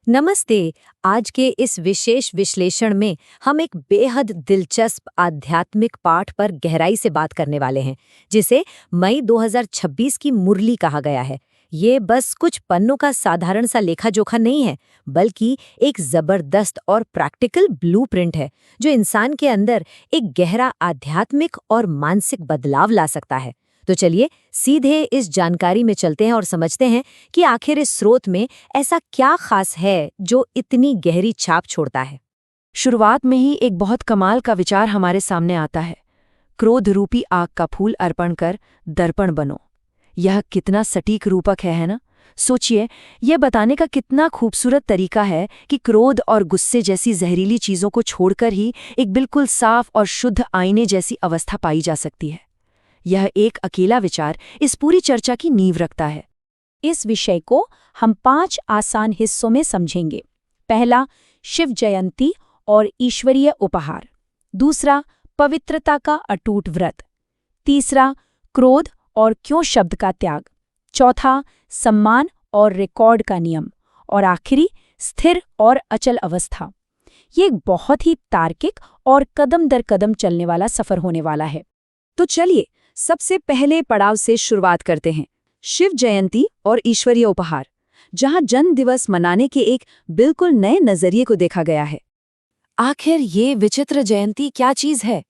नमस्ते। आज के इस विशेष विश्लेषण में हम एक बेहद दिलचस्प आध्यात्मिक पाठ पर गहराई से बात करने वाले हैं, जिसे मई 2026 की मुरली कहा गया है। ये बस कुछ पन्नों का साधारण सा लेखा जोखा नहीं है, बल्कि एक जबरदस्त और प्रैक्टिकल ब्लूप्रिंट है, जो इंसान के अंदर एक गहरा आध्यात्मिक और मानसिक बदलाव ला सकता है। तो चलिए सीधे इस जानकारी में चलते हैं और समझते हैं कि आखिर इस स्रोत में ऐसा क्या खास है जो इतनी गहरी छाप छोड़ता है। शुरुआत में ही एक बहुत कमाल का विचार हमारे सामने आता है। क्रोध रूपी आग का फूल अर्पण कर दर्पण बनो। यह कितना सटीक रूपक है ना? सोचिए, यह बताने का कितना खूबसूरत तरीका है कि क्रोध और गुस्से जैसी जहरीली चीजों को छोड़कर ही एक बिल्कुल साफ और शुद्ध आईने जैसी अवस्था पाई जा सकती है। यह एक अकेला विचार इस पूरी चर्चा की नींव रखता है। इस विषय को हम 5 आसान हिस्सों में समझेंगे। पहला, शिव जयंती और ईश्वरीय उपहार। दूसरा, पवित्रता का अटूट व्रत। तीसरा, क्रोध और क्यों शब्द का त्याग। चौथा, सम्मान और रिकॉर्ड का नियम। और आखिरी, स्थिर और अचल अवस्था। ये एक बहुत ही तार्किक और कदम दर कदम चलने वाला सफर होने वाला है। तो चलिए सबसे पहले पड़ाव से शुरुआत करते हैं, शिव जयंती और ईश्वरीय उपहार, जहां जन्म दिवस मनाने के एक बिल्कुल नए नजरिए को देखा गया है। आखिर ये विचित्र जयंती क्या चीज है?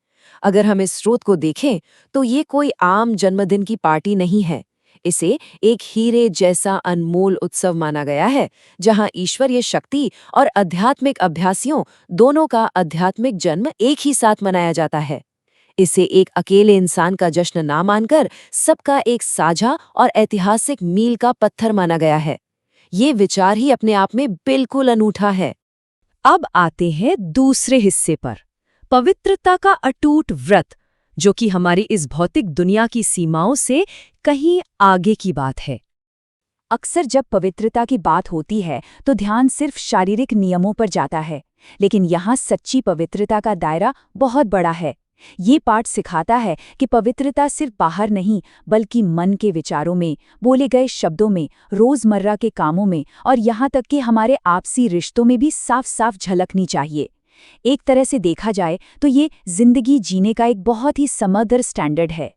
अगर हम इस स्रोत को देखें तो ये कोई आम जन्मदिन की पार्टी नहीं है। इसे एक हीरे जैसा अनमोल उत्सव माना गया है, जहां ईश्वरीय शक्ति और आध्यात्मिक अभ्यासियों दोनों का आध्यात्मिक जन्म एक ही साथ मनाया जाता है। इसे एक अकेले इंसान का जश्न ना मानकर सबका एक साझा और ऐतिहासिक मील का पत्थर माना गया है। ये विचार ही अपने आप में बिल्कुल अनूठा है। अब आते हैं दूसरे हिस्से पर, पवित्रता का अटूट व्रत, जो कि हमारी इस भौतिक दुनिया की सीमाओं से कहीं आगे की बात है। अक्सर जब पवित्रता की बात होती है तो ध्यान सिर्फ शारीरिक नियमों पर जाता है, लेकिन यहाँ सच्ची पवित्रता का दायरा बहुत बड़ा है। ये पाठ सिखाता है कि पवित्रता सिर्फ बाहर नहीं, बल्कि मन के विचारों में, बोले गए शब्दों में, रोजमर्रा के कामों में और यहाँ तक कि हमारे आपसी रिश्तों में भी साफ साफ झलकनी चाहिए। एक तरह से देखा जाए तो ये जिंदगी जीने का एक बहुत ही समग्र स्टैंडर्ड है।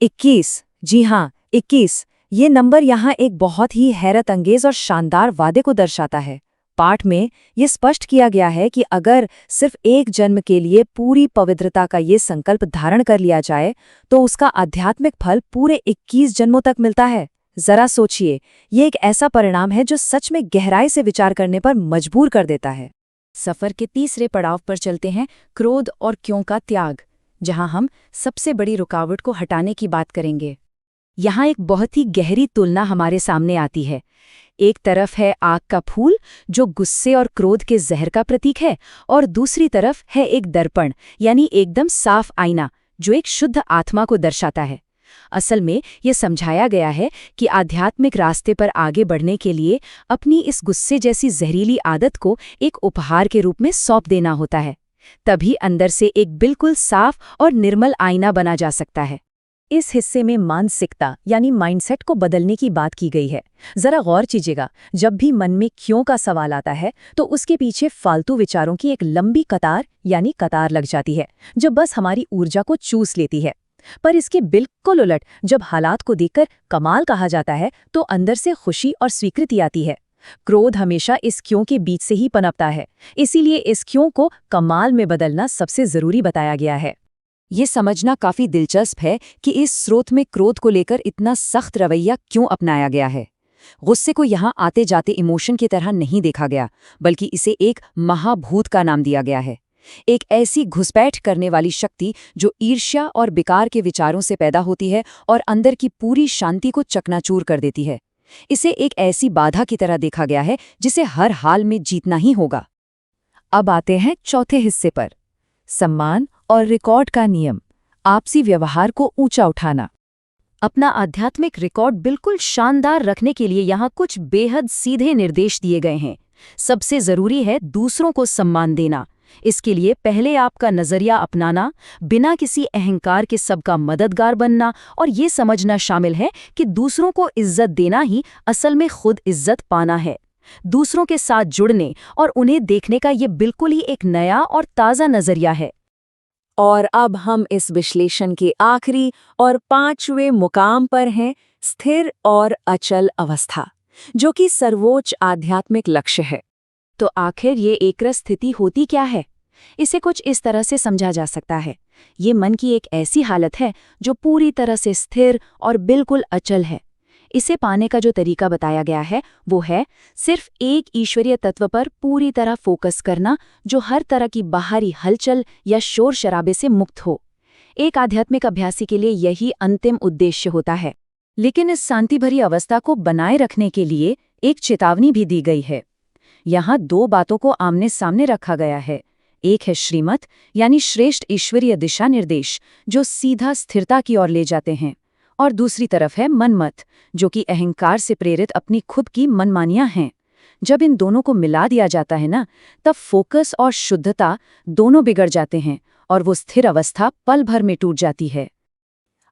21, जी हाँ 21, ये नंबर यहाँ एक बहुत ही हैरत अंगेज और शानदार वादे को दर्शाता है। पाठ में ये स्पष्ट किया गया है कि अगर सिर्फ एक जन्म के लिए पूरी पवित्रता का ये संकल्प धारण कर लिया जाए तो उसका आध्यात्मिक फल पूरे 21 जन्मों तक मिलता है। जरा सोचिए, ये एक ऐसा परिणाम है जो सच में गहराई से विचार करने पर मजबूर कर देता है। सफर के तीसरे पड़ाव पर चलते हैं, क्रोध और क्यों का त्याग, जहां हम सबसे बड़ी रुकावट को हटाने की बात करेंगे। यहाँ एक बहुत ही गहरी तुलना हमारे सामने आती है। एक तरफ है आग का फूल, जो गुस्से और क्रोध के जहर का प्रतीक है, और दूसरी तरफ है एक दर्पण, यानी एकदम साफ आईना, जो एक शुद्ध आत्मा को दर्शाता है। असल में ये समझाया गया है कि आध्यात्मिक रास्ते पर आगे बढ़ने के लिए अपनी इस गुस्से जैसी जहरीली आदत को एक उपहार के रूप में सौंप देना होता है। तभी अंदर से एक बिल्कुल साफ और निर्मल आईना बना जा सकता है। इस हिस्से में मानसिकता यानी माइंडसेट को बदलने की बात की गई है। जरा गौर कीजिएगा, जब भी मन में क्यों का सवाल आता है तो उसके पीछे फालतू विचारों की एक लंबी कतार यानी कतार लग जाती है, जो बस हमारी ऊर्जा को चूस लेती है। पर इसके बिल्कुल उलट, जब हालात को देखकर कमाल कहा जाता है तो अंदर से खुशी और स्वीकृति आती है। क्रोध हमेशा इस क्यों के बीच से ही पनपता है, इसीलिए इस क्यों को कमाल में बदलना सबसे जरूरी बताया गया है। ये समझना काफी दिलचस्प है कि इस स्रोत में क्रोध को लेकर इतना सख्त रवैया क्यों अपनाया गया है। गुस्से को यहाँ आते जाते इमोशन की तरह नहीं देखा गया, बल्कि इसे एक महाभूत का नाम दिया गया है। एक ऐसी घुसपैठ करने वाली शक्ति जो ईर्ष्या और बेकार के विचारों से पैदा होती है और अंदर की पूरी शांति को चकनाचूर कर देती है। इसे एक ऐसी बाधा की तरह देखा गया है जिसे हर हाल में जीतना ही होगा। अब आते हैं चौथे हिस्से पर, सम्मान और रिकॉर्ड का नियम, आपसी व्यवहार को ऊंचा उठाना। अपना आध्यात्मिक रिकॉर्ड बिल्कुल शानदार रखने के लिए यहाँ कुछ बेहद सीधे निर्देश दिए गए हैं। सबसे जरूरी है दूसरों को सम्मान देना। इसके लिए पहले आपका नजरिया अपनाना, बिना किसी अहंकार के सबका मददगार बनना और ये समझना शामिल है कि दूसरों को इज्जत देना ही असल में खुद इज्जत पाना है। दूसरों के साथ जुड़ने और उन्हें देखने का ये बिल्कुल ही एक नया और ताज़ा नज़रिया है। और अब हम इस विश्लेषण के आखिरी और 5वें मुकाम पर हैं, स्थिर और अचल अवस्था, जो कि सर्वोच्च आध्यात्मिक लक्ष्य है। तो आखिर ये एकरस स्थिति होती क्या है? इसे कुछ इस तरह से समझा जा सकता है। ये मन की एक ऐसी हालत है जो पूरी तरह से स्थिर और बिल्कुल अचल है। इसे पाने का जो तरीका बताया गया है वो है सिर्फ एक ईश्वरीय तत्व पर पूरी तरह फोकस करना, जो हर तरह की बाहरी हलचल या शोर शराबे से मुक्त हो। एक आध्यात्मिक अभ्यासी के लिए यही अंतिम उद्देश्य होता है। लेकिन इस शांति भरी अवस्था को बनाए रखने के लिए एक चेतावनी भी दी गई है। यहाँ दो बातों को आमने सामने रखा गया है। एक है श्रीमत यानी श्रेष्ठ ईश्वरीय दिशा निर्देश, जो सीधा स्थिरता की ओर ले जाते हैं, और दूसरी तरफ है मनमत, जो कि अहंकार से प्रेरित अपनी खुद की मनमानियां हैं। जब इन दोनों को मिला दिया जाता है ना, तब फोकस और शुद्धता दोनों बिगड़ जाते हैं और वो स्थिर अवस्था पल भर में टूट जाती है।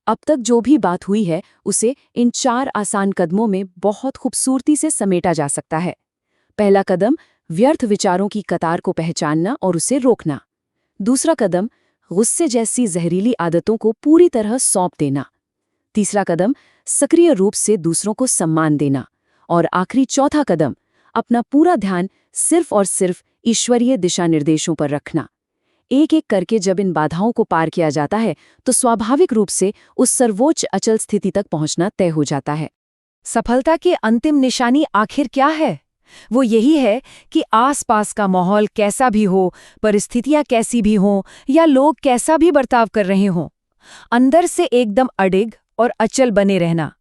अब तक जो भी बात हुई है उसे इन 4 आसान कदमों में बहुत खूबसूरती से समेटा जा सकता है। पहला कदम, व्यर्थ विचारों की कतार को पहचानना और उसे रोकना। दूसरा कदम, गुस्से जैसी जहरीली आदतों को पूरी तरह सौंप देना। तीसरा कदम, सक्रिय रूप से दूसरों को सम्मान देना। और आखिरी चौथा कदम, अपना पूरा ध्यान सिर्फ और सिर्फ ईश्वरीय दिशा निर्देशों पर रखना। एक एक करके जब इन बाधाओं को पार किया जाता है तो स्वाभाविक रूप से उस सर्वोच्च अचल स्थिति तक पहुंचना तय हो जाता है। सफलता की अंतिम निशानी आखिर क्या है? वो यही है कि आसपास का माहौल कैसा भी हो, परिस्थितियां कैसी भी हों या लोग कैसा भी बर्ताव कर रहे हों, अंदर से एकदम अडिग और अचल बने रहना।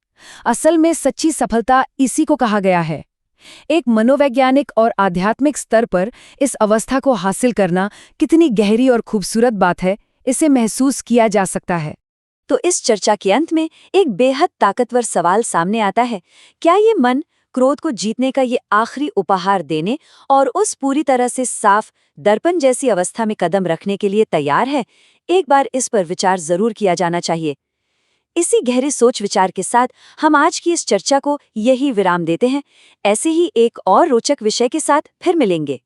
असल में सच्ची सफलता इसी को कहा गया है। एक मनोवैज्ञानिक और आध्यात्मिक स्तर पर इस अवस्था को हासिल करना कितनी गहरी और खूबसूरत बात है, इसे महसूस किया जा सकता है। तो इस चर्चा के अंत में एक बेहद ताकतवर सवाल सामने आता है। क्या ये मन क्रोध को जीतने का ये आखिरी उपहार देने और उस पूरी तरह से साफ दर्पण जैसी अवस्था में कदम रखने के लिए तैयार है? एक बार इस पर विचार जरूर किया जाना चाहिए। इसी गहरे सोच विचार के साथ हम आज की इस चर्चा को यही विराम देते हैं। ऐसे ही एक और रोचक विषय के साथ फिर मिलेंगे।